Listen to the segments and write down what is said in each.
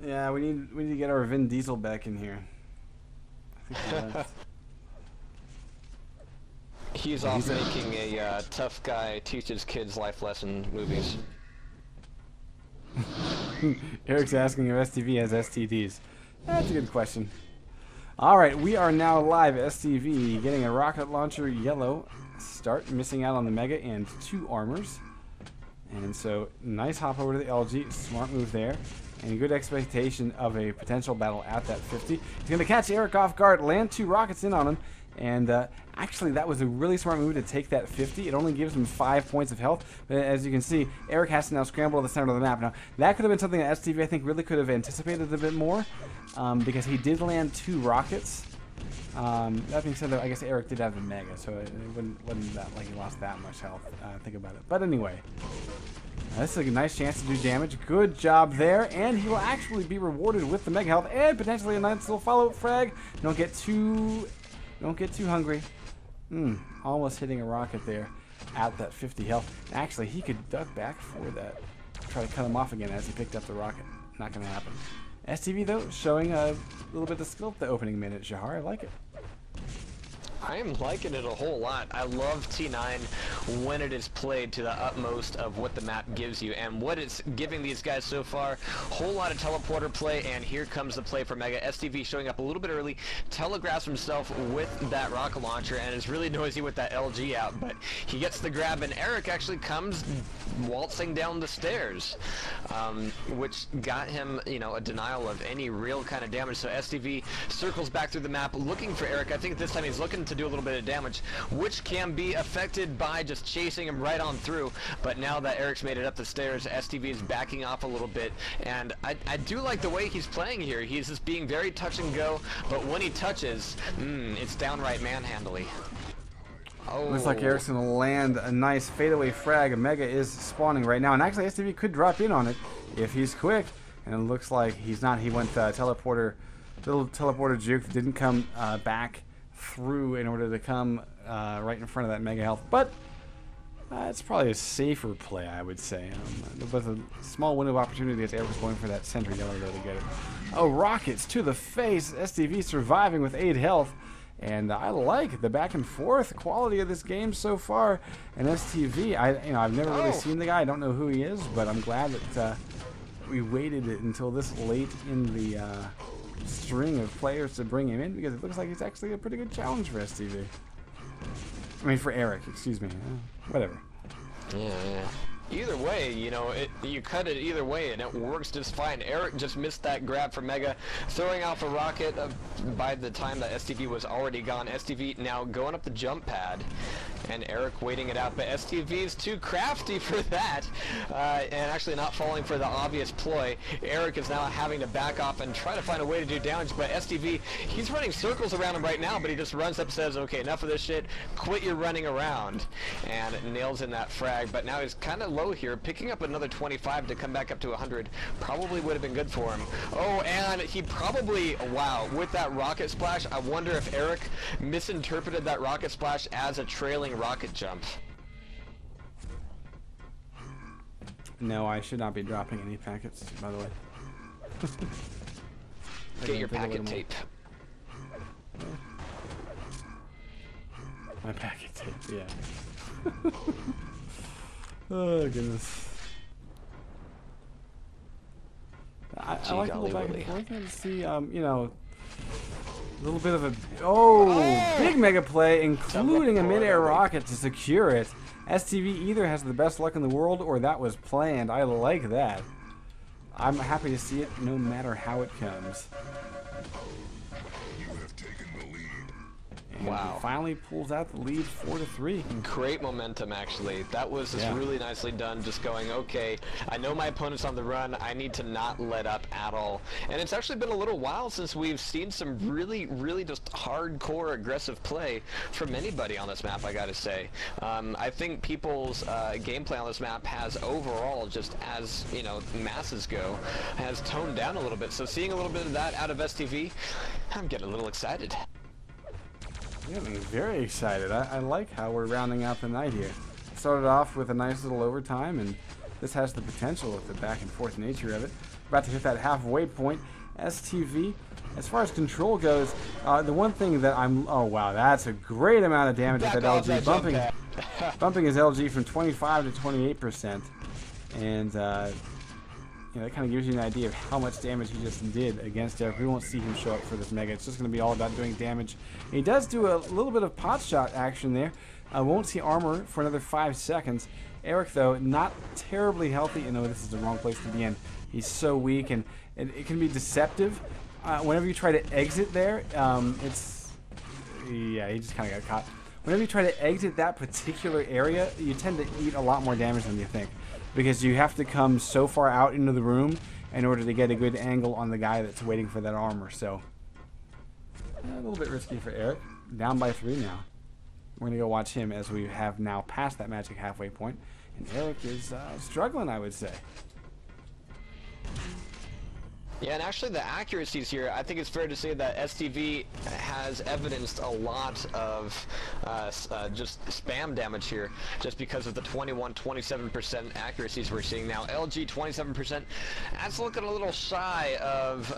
Yeah, we need to get our Vin Diesel back in here. I think He's off making a tough guy teaches kids life lesson movies. Eric's asking if STV has STDs. That's a good question. Alright, we are now live at STV, getting a rocket launcher yellow start, missing out on the Mega and 2 armors. And so, nice hop over to the LG, smart move there, and good expectation of a potential battle at that 50. He's going to catch Eric off guard, land 2 rockets in on him, and actually that was a really smart move to take that 50. It only gives him 5 points of health, but as you can see, Eric has to now scramble to the center of the map. Now, that could have been something that STV I think really could have anticipated a bit more, because he did land 2 rockets. That being said, though, I guess Eric did have the Mega, so it wasn't that like he lost that much health. Think about it. But anyway, this is a nice chance to do damage. Good job there, and he will actually be rewarded with the Mega health and potentially a nice little follow-up frag. Don't get too hungry. Almost hitting a rocket there at that 50 health. Actually, he could duck back for that. Try to cut him off again as he picked up the rocket. Not going to happen. STV, though, showing a little bit of skill at the opening minute. Jahar, I like it. I am liking it a whole lot. I love T9 when it is played to the utmost of what the map gives you, and what it's giving these guys so far, whole lot of teleporter play, and here comes the play for Mega. STV showing up a little bit early, telegraphs himself with that rocket launcher, and is really noisy with that LG out, but he gets the grab, and Eric actually comes waltzing down the stairs, which got him, you know, a denial of any real kind of damage. So STV circles back through the map looking for Eric. I think this time he's looking to do a little bit of damage, which can be affected by just chasing him right on through. But now that Eric's made it up the stairs, STV is backing off a little bit, and I do like the way he's playing here. He's just being very touch and go, but when he touches, it's downright manhandly. Oh. Looks like Eric's going to land a nice fadeaway frag. A Mega is spawning right now, and actually STV could drop in on it if he's quick, and it looks like he's not. He went teleporter, little teleporter juke, didn't come back through in order to come right in front of that Mega health, but it's probably a safer play, I would say. With a small window of opportunity as Eric was going for that center yellow though to get it. Oh, rockets to the face. STV surviving with 8 health, and I like the back and forth quality of this game so far. And STV, I've never really seen the guy. I don't know who he is, but I'm glad that we waited until this late in the string of players to bring him in, because it looks like he's actually a pretty good challenge for STV. I mean, for Eric, excuse me. Whatever. Yeah. Either way, you know, you cut it either way, and it works just fine. Eric just missed that grab for Mega, throwing off a rocket by the time that STV was already gone. STV now going up the jump pad, and Eric waiting it out, but STV is too crafty for that, and actually not falling for the obvious ploy. Eric is now having to back off and try to find a way to do damage, but STV, he's running circles around him right now, but he just runs up and says, okay, enough of this shit, quit your running around, and nails in that frag. But now he's kind of low here, picking up another 25 to come back up to 100 probably would have been good for him. Oh, and he probably, wow, with that rocket splash, I wonder if Eric misinterpreted that rocket splash as a trailing rocket jump. No, I should not be dropping any packets, by the way. Get your packet tape. Yeah. My packet tape, yeah. Oh, goodness. I like to go back and forth and see, you know, a little bit of a big Mega play, including a mid-air rocket to secure it. STV either has the best luck in the world or that was planned. I like that. I'm happy to see it no matter how it comes. And wow. he finally pulls out the lead 4-3. Great momentum, actually. That was just really nicely done, just going, okay, I know my opponent's on the run, I need to not let up at all. And it's actually been a little while since we've seen some really, really just hardcore aggressive play from anybody on this map, I gotta say. I think people's gameplay on this map has overall, just as, you know, masses go, has toned down a little bit. So seeing a little bit of that out of STV, I'm getting a little excited. Yeah, I'm very excited. I like how we're rounding out the night here. Started off with a nice little overtime, and this has the potential with the back and forth nature of it about to hit that halfway point. STV, as far as control goes, the one thing that oh wow, that's a great amount of damage with that LG, bumping his LG from 25 to 28%, and you know, that kind of gives you an idea of how much damage he just did against Eric. We won't see him show up for this Mega. It's just going to be all about doing damage. And he does do a little bit of pot shot action there. Won't see armor for another 5 seconds. Eric, though, not terribly healthy. You know, this is the wrong place to be in. He's so weak, and it can be deceptive. Whenever you try to exit there, yeah, he just kind of got caught. Whenever you try to exit that particular area, you tend to eat a lot more damage than you think, because you have to come so far out into the room in order to get a good angle on the guy that's waiting for that armor. So a little bit risky for Eric. Down by 3 now. We're going to go watch him as we have now passed that magic halfway point. And Eric is struggling, I would say. Yeah, and actually the accuracies here, I think it's fair to say that STV has evidenced a lot of just spam damage here, just because of the 27% accuracies we're seeing now. LG 27%, that's looking a little shy of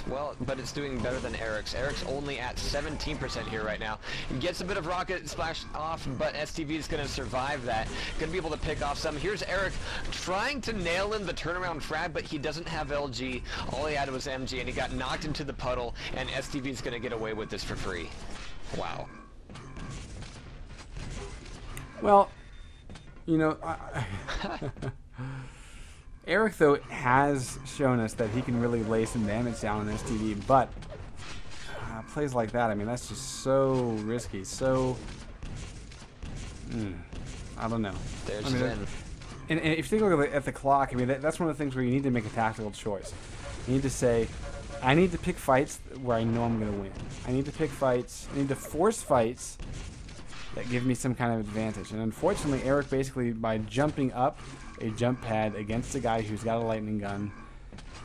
well, but it's doing better than Eric's. Eric's only at 17% here right now. He gets a bit of rocket splash off, but STV is going to survive that. Going to be able to pick off some. Here's Eric trying to nail in the turnaround frag, but he doesn't have LG. All he had was MG, and he got knocked into the puddle, and STV's gonna get away with this for free. Wow. Well, you know, Eric, though, has shown us that he can really lay some damage down on STV, but plays like that, I mean, that's just so risky, so... I don't know. There's and if you take a look at the clock, I mean, that's one of the things where you need to make a tactical choice. You need to say, I need to pick fights where I know I'm going to win. I need to pick fights, I need to force fights that give me some kind of advantage. And unfortunately, Eric, basically, by jumping up a jump pad against a guy who's got a lightning gun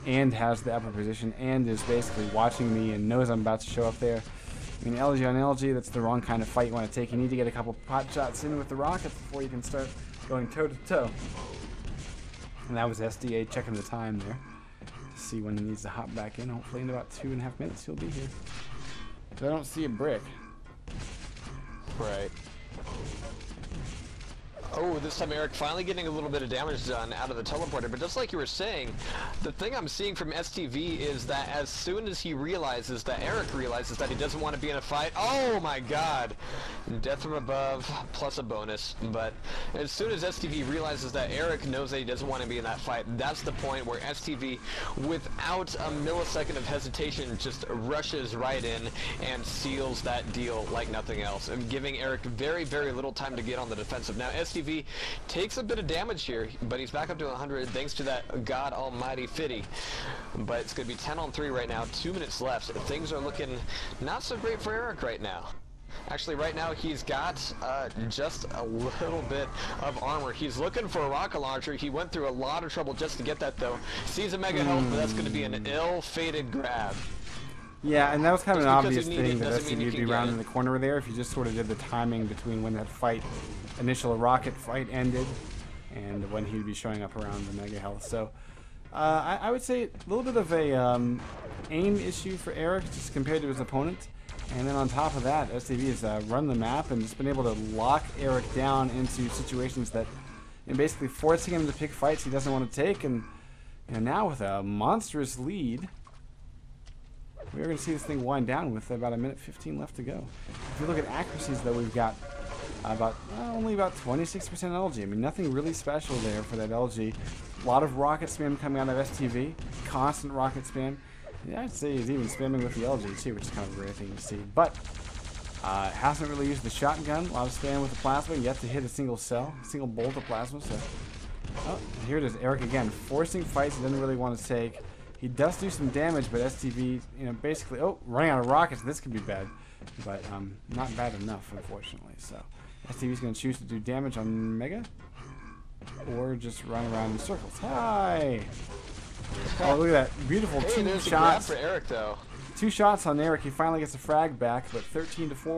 and has the upper position and is basically watching me and knows I'm about to show up there. I mean, LG on LG, that's the wrong kind of fight you want to take. You need to get a couple pot shots in with the rockets before you can start going toe-to-toe. And that was SDA checking the time there to see when he needs to hop back in. Hopefully in about 2.5 minutes he'll be here. But I don't see a brick. Right. Oh, this time Eric finally getting a little bit of damage done out of the teleporter, but just like you were saying, the thing I'm seeing from STV is that as soon as he realizes that Eric realizes that he doesn't want to be in a fight, oh my god, death from above plus a bonus, but as soon as STV realizes that Eric knows that he doesn't want to be in that fight, that's the point where STV, without a millisecond of hesitation, just rushes right in and seals that deal like nothing else, and giving Eric very, very little time to get on the defensive. Now, STV takes a bit of damage here, but he's back up to 100 thanks to that God almighty Fitty. But it's going to be 10 on 3 right now, 2 minutes left. Things are looking not so great for Eric right now. Actually, right now he's got just a little bit of armor. He's looking for a rocket launcher. He went through a lot of trouble just to get that, though. Sees a mega health, but that's going to be an ill-fated grab. Yeah, and that was kind of an obvious thing that STV would be round in the corner there if you just sort of did the timing between when that initial rocket fight ended and when he'd be showing up around the mega health. So I would say a little bit of a aim issue for Eric just compared to his opponent. And then on top of that, STV has run the map and just been able to lock Eric down into situations that, you know, basically forcing him to pick fights he doesn't want to take. And you know, now with a monstrous lead, we're going to see this thing wind down with about 1:15 left to go. If you look at accuracies, though, we've got only about 26% LG. I mean, nothing really special there for that LG. A lot of rocket spam coming out of STV, constant rocket spam. Yeah, I'd say he's even spamming with the LG too, which is kind of a rare thing to see. But hasn't really used the shotgun. A lot of spam with the plasma, yet to hit a single bolt of plasma. So, oh, here it is, Eric again, forcing fights he doesn't really want to take. He does do some damage, but STV, you know, basically, running out of rockets. This could be bad, but not bad enough, unfortunately. So STV's going to choose to do damage on Mega, or just run around in circles. Hi. Oh, look at that beautiful 2 shots for Eric, though. 2 shots on Eric. He finally gets a frag back, but 13 to 4.